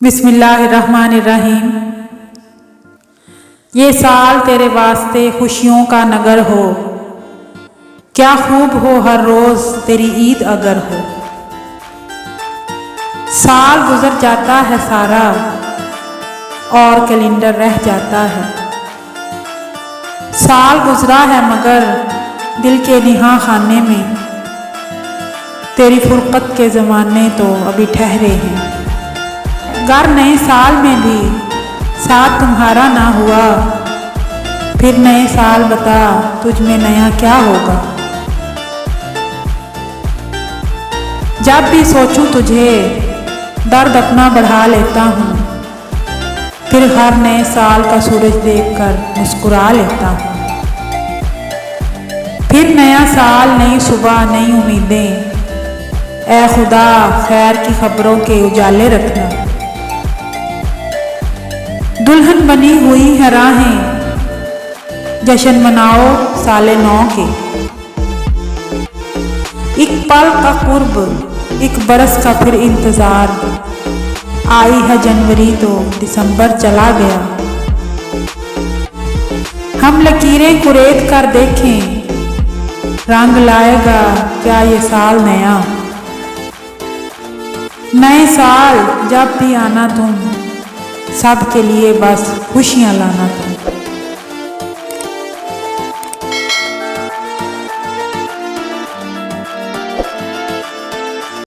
बिस्मिल्लाहिर्रहमानिर्रहीम। ये साल तेरे वास्ते खुशियों का नगर हो, क्या खूब हो हर रोज़ तेरी ईद अगर हो। साल गुजर जाता है सारा और कैलेंडर रह जाता है। साल गुजरा है मगर दिल के निहा खाने में तेरी फुरकत के ज़माने तो अभी ठहरे हैं। गर नए साल में भी साथ तुम्हारा ना हुआ, फिर नए साल बता तुझ में नया क्या होगा। जब भी सोचूं तुझे दर्द अपना बढ़ा लेता हूँ, फिर हर नए साल का सूरज देखकर मुस्कुरा लेता हूँ। फिर नया साल, नई सुबह, नई उम्मीदें, ऐ खुदा खैर की खबरों के उजाले रखना। दुल्हन बनी हुई है राहें, जश्न मनाओ साले नौ के। एक पल का कुर्ब, एक बरस का फिर इंतजार, आई है जनवरी तो दिसंबर चला गया। हम लकीरें कुरेद कर देखें, रंग लाएगा क्या ये साल नया। नए साल जब भी आना तुम, सब के लिए बस खुशियां लाना तुम।